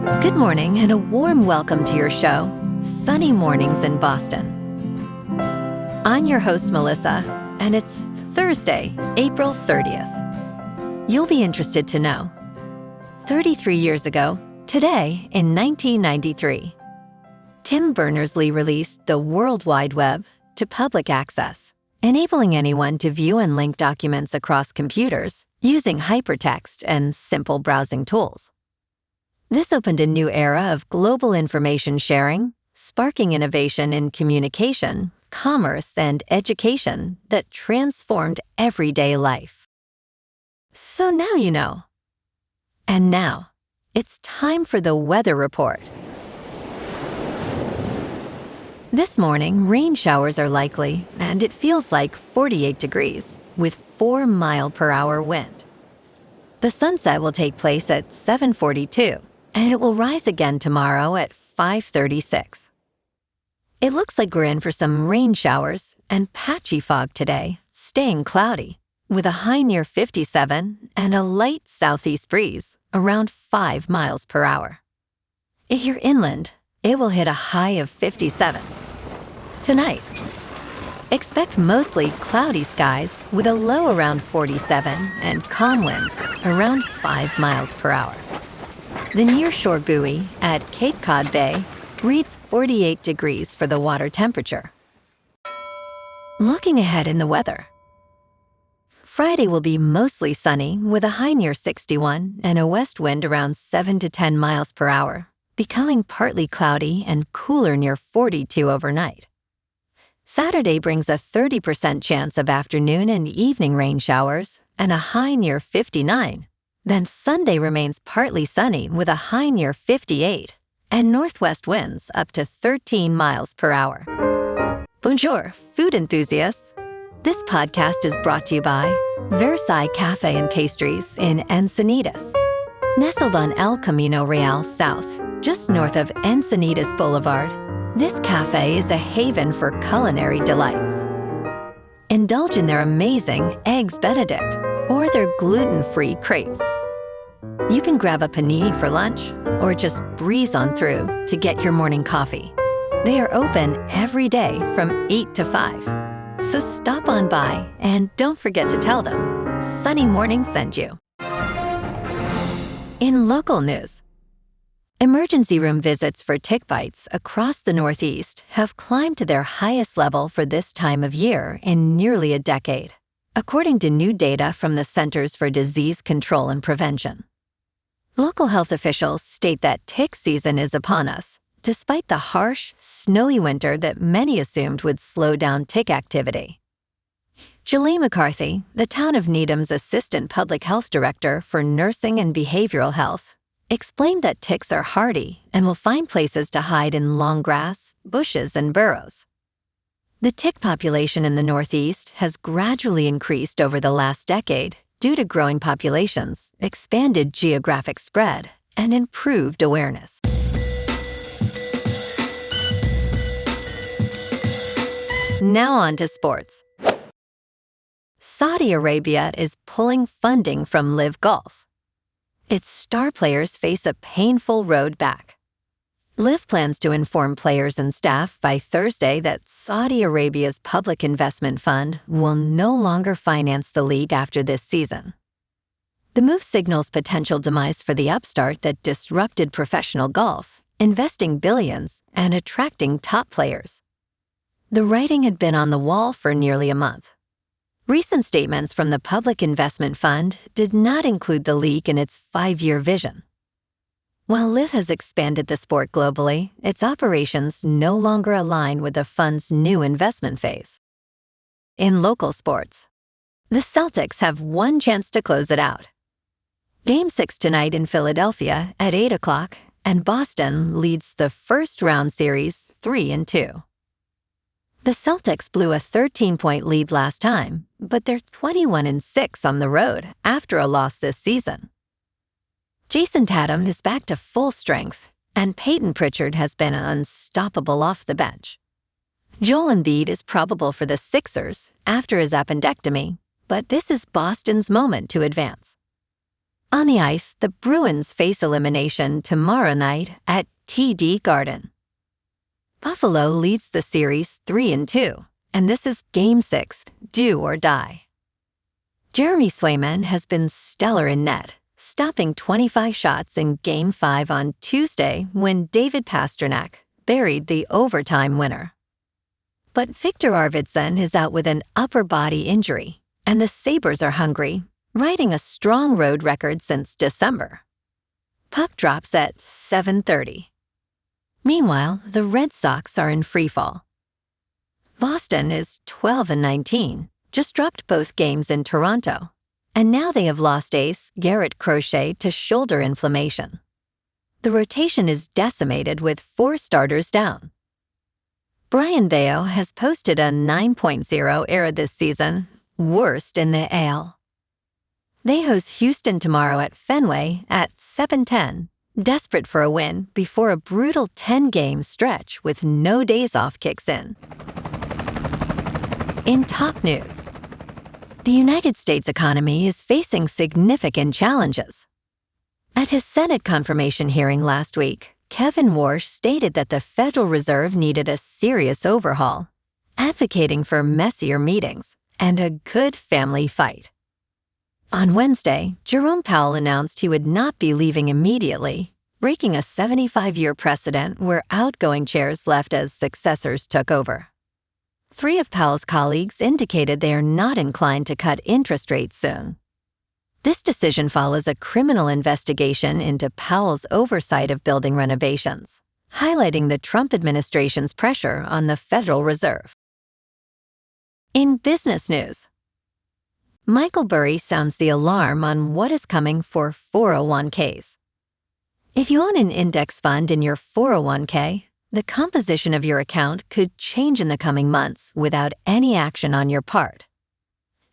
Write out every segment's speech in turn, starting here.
Good morning and a warm welcome to your show, Sunny Mornings in Boston. I'm your host, Melissa, and it's Thursday, April 30th. You'll be interested to know, 33 years ago, today in 1993, Tim Berners-Lee released the World Wide Web to public access, enabling anyone to view and link documents across computers using hypertext and simple browsing tools. This opened a new era of global information sharing, sparking innovation in communication, commerce, and education that transformed everyday life. So now you know. And now, it's time for the weather report. This morning, rain showers are likely, and it feels like 48 degrees, with 4-mile-per-hour wind. The sunset will take place at 7:42, and it will rise again tomorrow at 5:36. It looks like we're in for some rain showers and patchy fog today, staying cloudy, with a high near 57 and a light southeast breeze around 5 miles per hour. If you're inland, it will hit a high of 57. Tonight, expect mostly cloudy skies with a low around 47 and calm winds around 5 miles per hour. The nearshore buoy at Cape Cod Bay reads 48 degrees for the water temperature. Looking ahead in the weather, Friday will be mostly sunny with a high near 61 and a west wind around 7 to 10 miles per hour, becoming partly cloudy and cooler near 42 overnight. Saturday brings a 30% chance of afternoon and evening rain showers and a high near 59. Then Sunday remains partly sunny with a high near 58 and northwest winds up to 13 miles per hour. Bonjour, food enthusiasts. This podcast is brought to you by Versailles Cafe and Pastries in Encinitas. Nestled on El Camino Real South, just north of Encinitas Boulevard, this cafe is a haven for culinary delights. Indulge in their amazing Eggs Benedict or their gluten-free crepes. You can grab a panini for lunch or just breeze on through to get your morning coffee. They are open every day from 8 to 5. So stop on by and don't forget to tell them Sunny Morning sent you. In local news, emergency room visits for tick bites across the Northeast have climbed to their highest level for this time of year in nearly a decade, according to new data from the Centers for Disease Control and Prevention. Local health officials state that tick season is upon us, despite the harsh, snowy winter that many assumed would slow down tick activity. Julie McCarthy, the town of Needham's assistant public health director for nursing and behavioral health, explained that ticks are hardy and will find places to hide in long grass, bushes, and burrows. The tick population in the Northeast has gradually increased over the last decade due to growing populations, expanded geographic spread, and improved awareness. Now on to sports. Saudi Arabia is pulling funding from LIV Golf. Its star players face a painful road back. LIV plans to inform players and staff by Thursday that Saudi Arabia's public investment fund will no longer finance the league after this season. The move signals potential demise for the upstart that disrupted professional golf, investing billions and attracting top players. The writing had been on the wall for nearly a month. Recent statements from the Public Investment Fund did not include the league in its 5-year vision. While LIV has expanded the sport globally, its operations no longer align with the fund's new investment phase. In local sports, the Celtics have one chance to close it out. Game 6 tonight in Philadelphia at 8 o'clock, and Boston leads the first-round series 3-2. The Celtics blew a 13-point lead last time, but they're 21-6 on the road after a loss this season. Jayson Tatum is back to full strength, and Peyton Pritchard has been unstoppable off the bench. Joel Embiid is probable for the Sixers after his appendectomy, but this is Boston's moment to advance. On the ice, the Bruins face elimination tomorrow night at TD Garden. Buffalo leads the series 3-2, and this is Game 6, do or die. Jeremy Swayman has been stellar in net, stopping 25 shots in Game 5 on Tuesday when David Pastrnak buried the overtime winner. But Victor Arvidsson is out with an upper body injury, and the Sabres are hungry, riding a strong road record since December. Puck drops at 7:30. Meanwhile, the Red Sox are in freefall. Boston is 12-19, just dropped both games in Toronto, and now they have lost ace Garrett Crochet to shoulder inflammation. The rotation is decimated with 4 starters down. Brian Bayo has posted a 9.0 ERA this season, worst in the AL. They host Houston tomorrow at Fenway at 7:10, desperate for a win before a brutal 10-game stretch with no days off kicks in. In top news, the United States economy is facing significant challenges. At his Senate confirmation hearing last week, Kevin Warsh stated that the Federal Reserve needed a serious overhaul, advocating for messier meetings and a good family fight. On Wednesday, Jerome Powell announced he would not be leaving immediately, breaking a 75-year precedent where outgoing chairs left as successors took over. 3 of Powell's colleagues indicated they are not inclined to cut interest rates soon. This decision follows a criminal investigation into Powell's oversight of building renovations, highlighting the Trump administration's pressure on the Federal Reserve. In business news, Michael Burry sounds the alarm on what is coming for 401ks. If you own an index fund in your 401k, the composition of your account could change in the coming months without any action on your part.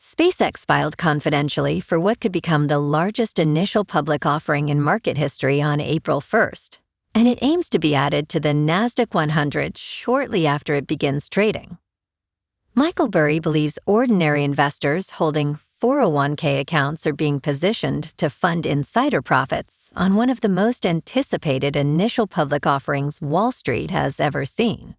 SpaceX filed confidentially for what could become the largest initial public offering in market history on April 1st, and it aims to be added to the NASDAQ 100 shortly after it begins trading. Michael Burry believes ordinary investors holding 401k accounts are being positioned to fund insider profits on one of the most anticipated initial public offerings Wall Street has ever seen.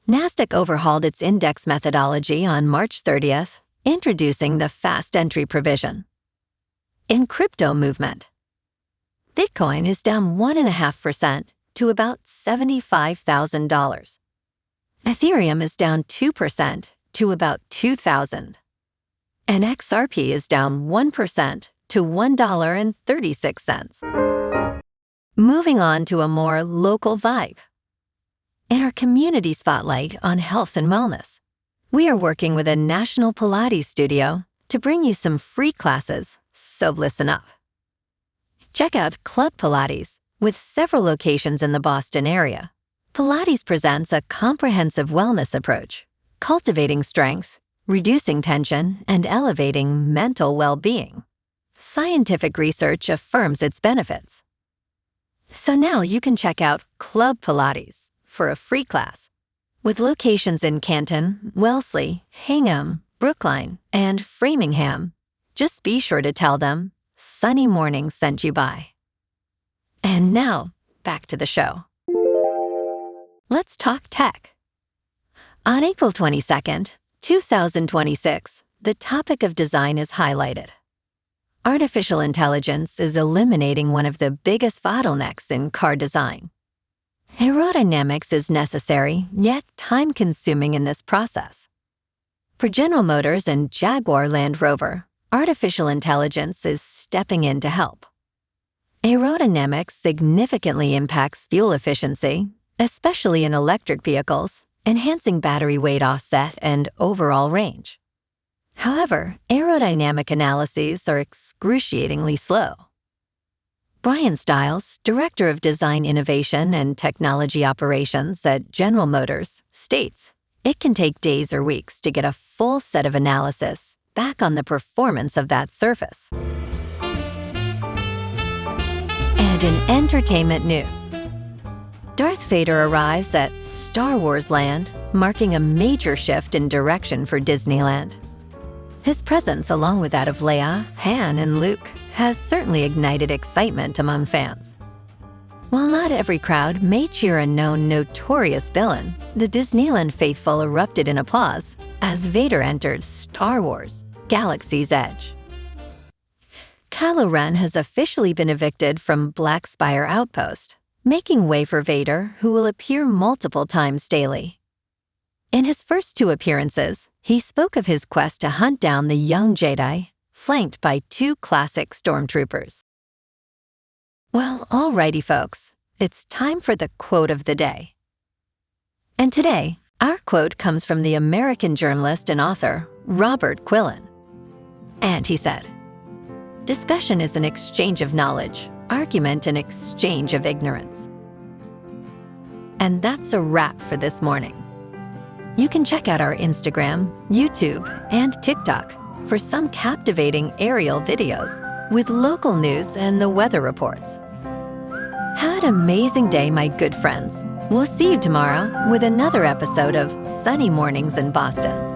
NASDAQ overhauled its index methodology on March 30th, introducing the fast entry provision. In crypto movement, Bitcoin is down 1.5% to about $75,000. Ethereum is down 2% to about $2,000. And XRP is down 1% to $1.36. Moving on to a more local vibe. In our community spotlight on health and wellness, we are working with a national Pilates studio to bring you some free classes, so listen up. Check out Club Pilates, with several locations in the Boston area. Pilates presents a comprehensive wellness approach, cultivating strength, reducing tension, and elevating mental well-being. Scientific research affirms its benefits. So now you can check out Club Pilates for a free class. With locations in Canton, Wellesley, Hingham, Brookline, and Framingham, just be sure to tell them Sunny Morning sent you by. And now, back to the show. Let's talk tech. On April 22nd, 2026, the topic of design is highlighted. Artificial intelligence is eliminating one of the biggest bottlenecks in car design. Aerodynamics is necessary, yet time-consuming in this process. For General Motors and Jaguar Land Rover, artificial intelligence is stepping in to help. Aerodynamics significantly impacts fuel efficiency, especially in electric vehicles, enhancing battery weight offset and overall range. However, aerodynamic analyses are excruciatingly slow. Brian Stiles, Director of Design Innovation and Technology Operations at General Motors, states it can take days or weeks to get a full set of analysis back on the performance of that surface. And in entertainment news, Darth Vader arrives at Star Wars Land, marking a major shift in direction for Disneyland. His presence, along with that of Leia, Han, and Luke, has certainly ignited excitement among fans. While not every crowd may cheer a known notorious villain, the Disneyland faithful erupted in applause as Vader entered Star Wars: Galaxy's Edge. Kylo Ren has officially been evicted from Black Spire Outpost, making way for Vader, who will appear multiple times daily. In his first 2 appearances, he spoke of his quest to hunt down the young Jedi, flanked by 2 classic stormtroopers. Well, alrighty folks, it's time for the quote of the day. And today, our quote comes from the American journalist and author, Robert Quillen. And he said, "Discussion is an exchange of knowledge, argument an exchange of ignorance." And that's a wrap for this morning. You can check out our Instagram, YouTube, and TikTok for some captivating aerial videos with local news and the weather reports. Have an amazing day, my good friends. We'll see you tomorrow with another episode of Sunny Mornings in Boston.